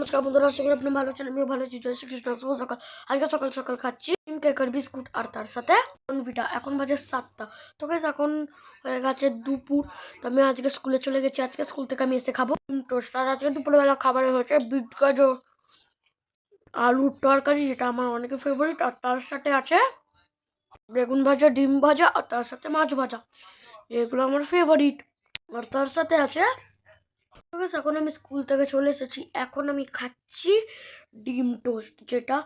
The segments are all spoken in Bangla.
নমস্কার বন্ধুরা, আশা করি আপনি ভালো আছেন। আমিও ভালো আছি। জয় শ্রীকৃষ্ণ। শুভ সকাল। আজকে সকাল সকাল খাচ্ছি কেক আর বিস্কুট, আর তার সাথে পিঠা। এখন বাজে 7টা। তো গাইস এখন হয়ে গেছে দুপুর। তো আমি আজকে স্কুলে চলে গেছি। আজকে স্কুল থেকে আমি এসে খাবো টোস্ট। আর আজকে দুপুরবেলা খাবারে হয়েছে বিট গাজর আলুর তরকারি, যেটা আমার অনেক ফেভারিট। আর তার সাথে আছে বেগুন ভাজা, ডিম ভাজা, আর তার সাথে মাছ ভাজা, যেগুলো আমার ফেভারিট। আর তার সাথে আছে এখন আমি স্কুল থেকে চলে এসেছি। এখন আমি খাচ্ছি ডিম টোস্ট, যেটা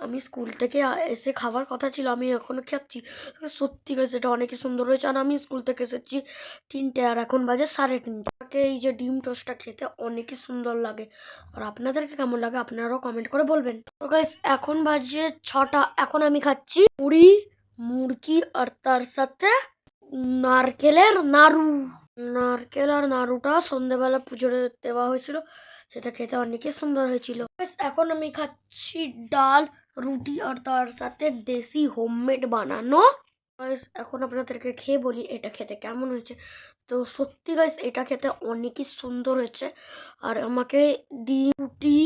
আমি স্কুল থেকে এসে খাবার কথা ছিল, আমি এখনো খাচ্ছি। সত্যি করে সেটা অনেকই সুন্দর হয়েছে। আর আমি স্কুল থেকে এসেছি 3টে, আর এখন বাজে 3:30। এই যে ডিম টোস্টটা খেতে অনেকই সুন্দর লাগে। আর আপনাদেরকে কেমন লাগে আপনারাও কমেন্ট করে বলবেন। তো গাইস এখন বাজে 6টা। এখন আমি খাচ্ছি মুড়ি, মুরগি, আর তার সাথে নারকেলের নাড়ু। নারকেল আর নাড়ুটা সন্ধ্যেবেলা পুজোরে দেওয়া হয়েছিল, সেটা খেতে অনেকই সুন্দর হয়েছিল। এখন আমি খাচ্ছি ডাল, রুটি, আর তার সাথে দেশি হোমমেড বানানো। এখন আপনাদেরকে খেয়ে বলি এটা খেতে কেমন হয়েছে। তো সত্যি গাইস এটা খেতে অনেকই সুন্দর হয়েছে। আর আমাকে ডিম, রুটি,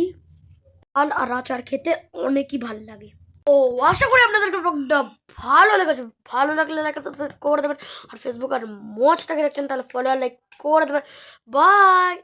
ডাল আর আচার খেতে অনেকই ভালো লাগে। ও আশা করি আপনাদেরকে ব্লগটা ভালো লেগেছে। ভালো লাগলে লাইক সাবস্ক্রাইব করে দেবেন। আর ফেসবুক আর মজটাকে দেখছেন তাহলে ফলো আর লাইক করে দেবেন। বাই।